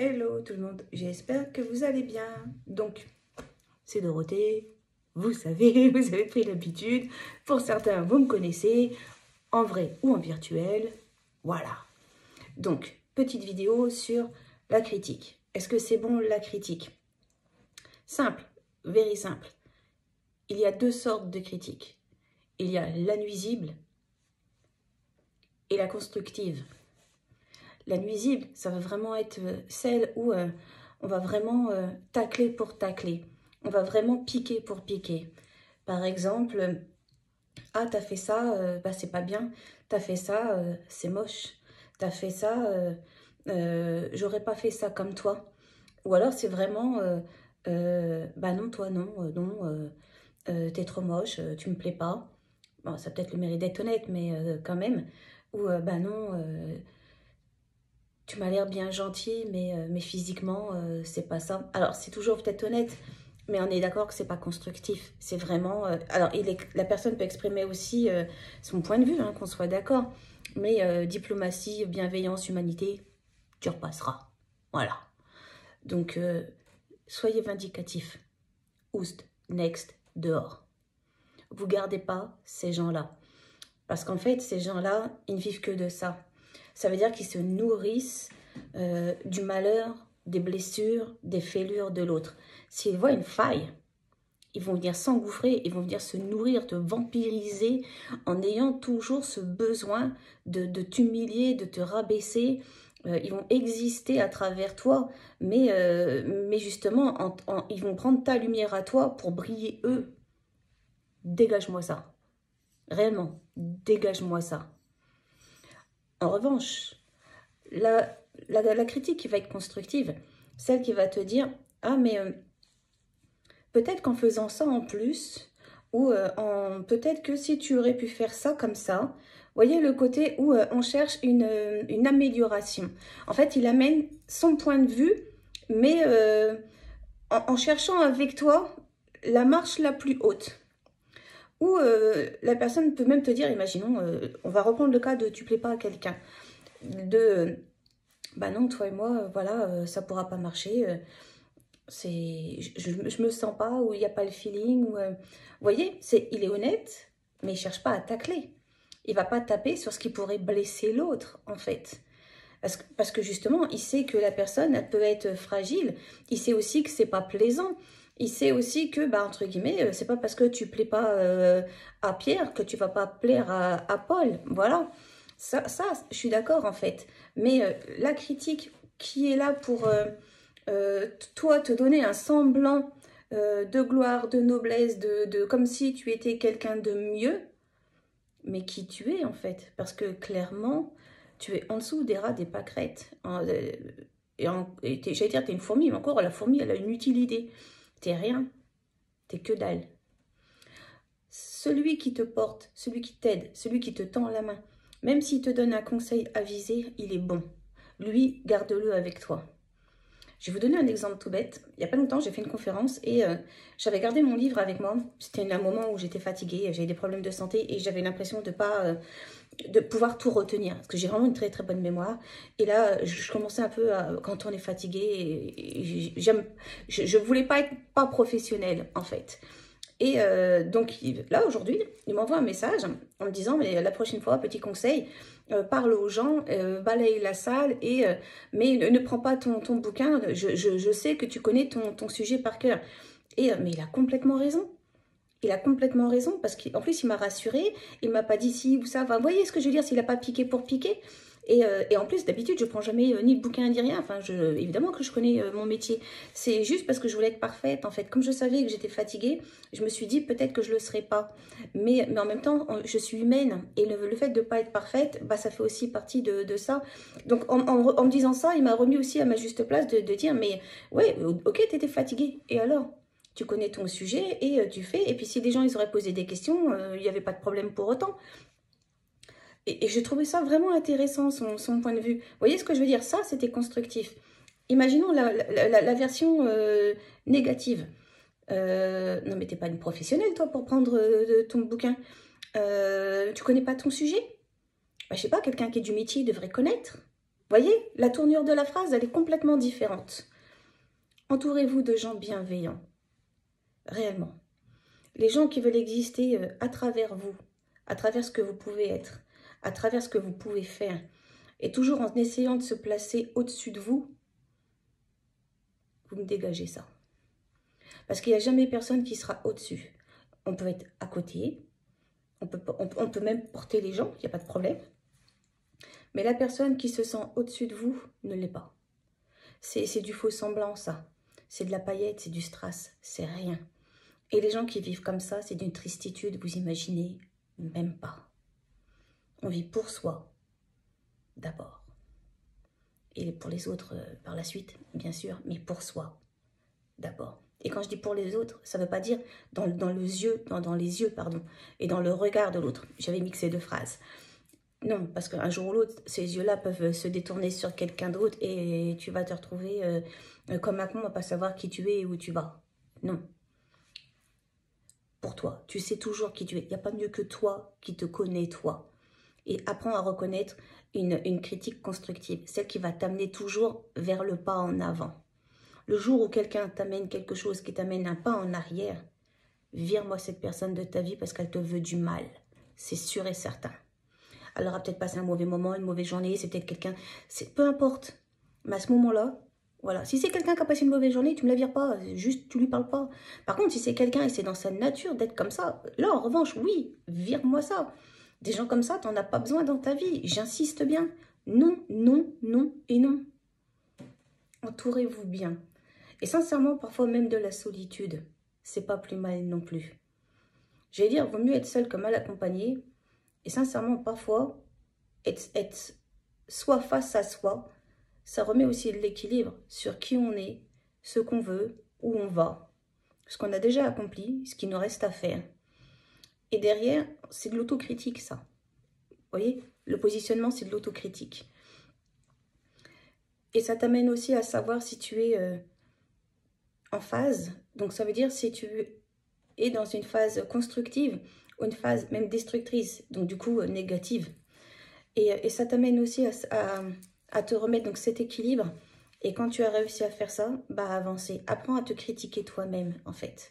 Hello tout le monde, j'espère que vous allez bien. Donc, c'est Dorothée, vous savez, vous avez pris l'habitude. Pour certains, vous me connaissez, en vrai ou en virtuel. Voilà. Donc, petite vidéo sur la critique. Est-ce que c'est bon la critique? Simple, very simple. Il y a deux sortes de critiques. Il y a la nuisible et la constructive. La nuisible, ça va vraiment être celle où on va vraiment tacler pour tacler. On va vraiment piquer pour piquer. Par exemple, ah, t'as fait ça, bah, c'est pas bien. T'as fait ça, c'est moche. T'as fait ça, j'aurais pas fait ça comme toi. Ou alors c'est vraiment, bah non, toi non, t'es trop moche, tu me plais pas. Bon, ça a peut-être le mérite d'être honnête, mais quand même. Ou bah non, tu m'as l'air bien gentil, mais physiquement, c'est pas ça. Alors, c'est toujours peut-être honnête, mais on est d'accord que c'est pas constructif. C'est vraiment... alors, la personne peut exprimer aussi son point de vue, hein, qu'on soit d'accord. Mais diplomatie, bienveillance, humanité, tu repasseras. Voilà. Donc, soyez vindicatifs. Oust, next, dehors. Vous gardez pas ces gens-là. Parce qu'en fait, ces gens-là, ils ne vivent que de ça. Ça veut dire qu'ils se nourrissent du malheur, des blessures, des fêlures de l'autre. S'ils voient une faille, ils vont venir s'engouffrer, ils vont venir se nourrir, te vampiriser en ayant toujours ce besoin de t'humilier, de te rabaisser. Ils vont exister à travers toi, mais justement, ils vont prendre ta lumière à toi pour briller eux. Dégage-moi ça. Réellement, dégage-moi ça. En revanche, la critique qui va être constructive, celle qui va te dire « Ah, mais peut-être qu'en faisant ça en plus, ou peut-être que si tu aurais pu faire ça comme ça, voyez le côté où on cherche une amélioration. En fait, il amène son point de vue, mais en cherchant avec toi la marche la plus haute. Ou la personne peut même te dire, imaginons, on va reprendre le cas de tu plais pas à quelqu'un, de bah non, toi et moi, voilà, ça pourra pas marcher, je me sens pas, ou il n'y a pas le feeling, ou, vous voyez, il est honnête, mais il cherche pas à tacler. Il va pas taper sur ce qui pourrait blesser l'autre, en fait. Parce que justement, il sait que la personne, elle peut être fragile. Il sait aussi que c'est pas plaisant. Il sait aussi que, bah, entre guillemets, c'est pas parce que tu plais pas à Pierre que tu vas pas plaire à Paul. Voilà. Ça, je suis d'accord, en fait. Mais la critique qui est là pour, toi, te donner un semblant de gloire, de noblesse, comme si tu étais quelqu'un de mieux, mais qui tu es, en fait. Parce que, clairement, tu es en dessous des rats, des pâquerettes. J'allais dire, t'es une fourmi, mais encore, la fourmi, elle a une utilité. T'es rien. T'es que dalle. Celui qui te porte, celui qui t'aide, celui qui te tend la main, même s'il te donne un conseil avisé, il est bon. Lui, garde-le avec toi. Je vais vous donner un exemple tout bête. Il n'y a pas longtemps, j'ai fait une conférence et j'avais gardé mon livre avec moi. C'était un moment où j'étais fatiguée, j'avais des problèmes de santé et j'avais l'impression de pas de pouvoir tout retenir. Parce que j'ai vraiment une très très bonne mémoire. Et là, je commençais un peu à, quand on est fatigué, je voulais pas être pas professionnelle en fait. Et donc là, aujourd'hui, il m'envoie un message en me disant, mais la prochaine fois, petit conseil, parle aux gens, balaye la salle, mais ne prends pas ton bouquin, je sais que tu connais ton sujet par cœur. Et, mais il a complètement raison. Il a complètement raison, parce qu'en plus, il m'a rassuré, il m'a pas dit si ou ça. Enfin, vous voyez ce que je veux dire, s'il n'a pas piqué pour piquer. Et en plus, d'habitude, je prends jamais ni le bouquin ni rien. Enfin, évidemment que je connais mon métier. C'est juste parce que je voulais être parfaite, en fait. Comme je savais que j'étais fatiguée, je me suis dit peut-être que je le serais pas. Mais en même temps, je suis humaine. Et le fait de ne pas être parfaite, bah, ça fait aussi partie de ça. Donc, en me disant ça, il m'a remis aussi à ma juste place de dire, mais ouais, ok, tu étais fatiguée. Et alors? Tu connais ton sujet et tu fais. Et puis si des gens ils auraient posé des questions, il n'y avait pas de problème pour autant. Et j'ai trouvé ça vraiment intéressant, son point de vue. Vous voyez ce que je veux dire? Ça, c'était constructif. Imaginons la version négative. Non, mais t'es pas une professionnelle, toi, pour prendre ton bouquin. Tu connais pas ton sujet? Bah, je sais pas, quelqu'un qui est du métier devrait connaître. Voyez, la tournure de la phrase, elle est complètement différente. Entourez-vous de gens bienveillants, réellement. Les gens qui veulent exister à travers vous, à travers ce que vous pouvez être, à travers ce que vous pouvez faire, et toujours en essayant de se placer au-dessus de vous, vous me dégagez ça. Parce qu'il n'y a jamais personne qui sera au-dessus. On peut être à côté, on peut même porter les gens, il n'y a pas de problème. Mais la personne qui se sent au-dessus de vous ne l'est pas. C'est du faux semblant, ça. C'est de la paillette, c'est du strass, c'est rien. Et les gens qui vivent comme ça, c'est d'une tristitude, vous imaginez même pas. On vit pour soi, d'abord. Et pour les autres, par la suite, bien sûr, mais pour soi, d'abord. Et quand je dis pour les autres, ça ne veut pas dire dans les yeux, pardon, et dans le regard de l'autre. J'avais mixé deux phrases. Non, parce qu'un jour ou l'autre, ces yeux-là peuvent se détourner sur quelqu'un d'autre et tu vas te retrouver comme un con à pas savoir qui tu es et où tu vas. Non. Pour toi, tu sais toujours qui tu es. Il n'y a pas mieux que toi qui te connais, toi. Et apprends à reconnaître une critique constructive, celle qui va t'amener toujours vers le pas en avant. Le jour où quelqu'un t'amène quelque chose qui t'amène un pas en arrière, vire-moi cette personne de ta vie parce qu'elle te veut du mal. C'est sûr et certain. Elle aura peut-être passé un mauvais moment, une mauvaise journée, c'est peut-être quelqu'un... Peu importe. Mais à ce moment-là, voilà. Si c'est quelqu'un qui a passé une mauvaise journée, tu ne me la vires pas. Juste, tu lui parles pas. Par contre, si c'est quelqu'un et c'est dans sa nature d'être comme ça, là, en revanche, oui, vire-moi ça. Des gens comme ça, tu n'en as pas besoin dans ta vie. J'insiste bien. Non, non, non et non. Entourez-vous bien. Et sincèrement, parfois même de la solitude, c'est pas plus mal non plus. J'allais dire, vaut mieux être seul que mal accompagné. Et sincèrement, parfois, être soi face à soi, ça remet aussi de l'équilibre sur qui on est, ce qu'on veut, où on va, ce qu'on a déjà accompli, ce qu'il nous reste à faire. Et derrière, c'est de l'autocritique, ça. Vous voyez, le positionnement, c'est de l'autocritique. Et ça t'amène aussi à savoir si tu es en phase. Donc, ça veut dire si tu es dans une phase constructive ou une phase même destructrice, donc du coup négative. Et ça t'amène aussi à te remettre donc cet équilibre. Et quand tu as réussi à faire ça, bah avancer. Apprends à te critiquer toi-même, en fait.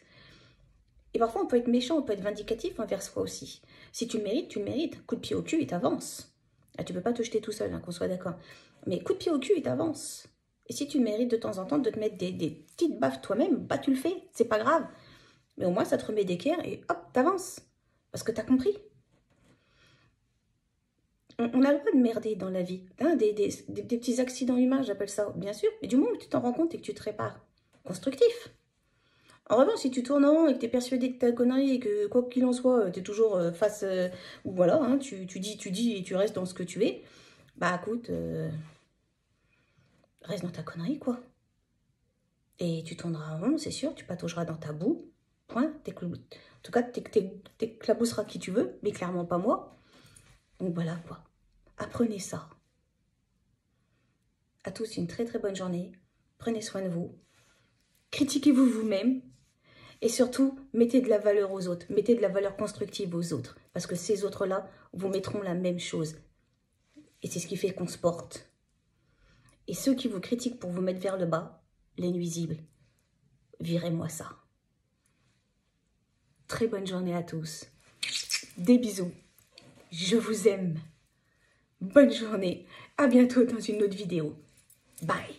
Et parfois, on peut être méchant, on peut être vindicatif envers soi aussi. Si tu le mérites, tu le mérites. Coup de pied au cul, et t'avances. Ah, tu peux pas te jeter tout seul, hein, qu'on soit d'accord. Mais coup de pied au cul, et t'avances. Et si tu mérites de temps en temps de te mettre des petites baffes toi-même, bah tu le fais, c'est pas grave. Mais au moins, ça te remet d'équerre et hop, t'avances. Parce que t'as compris. On a le droit de merder dans la vie. Hein, des petits accidents humains, j'appelle ça, bien sûr. Mais du moment où tu t'en rends compte et que tu te répares, constructif. En revanche, si tu tournes en rond et que tu es persuadé que t'as connerie et que quoi qu'il en soit, tu es toujours face... ou voilà, hein, tu dis et tu restes dans ce que tu es, bah écoute, reste dans ta connerie, quoi. Et tu tourneras en rond, c'est sûr, tu pataugeras dans ta boue. Point. En tout cas, t'éclabousseras qui tu veux, mais clairement pas moi. Donc voilà, quoi. Apprenez ça. À tous, une très très bonne journée. Prenez soin de vous. Critiquez-vous vous-même. Et surtout, mettez de la valeur aux autres. Mettez de la valeur constructive aux autres. Parce que ces autres-là vous mettront la même chose. Et c'est ce qui fait qu'on se porte. Et ceux qui vous critiquent pour vous mettre vers le bas, les nuisibles, virez-moi ça. Très bonne journée à tous. Des bisous. Je vous aime. Bonne journée. À bientôt dans une autre vidéo. Bye.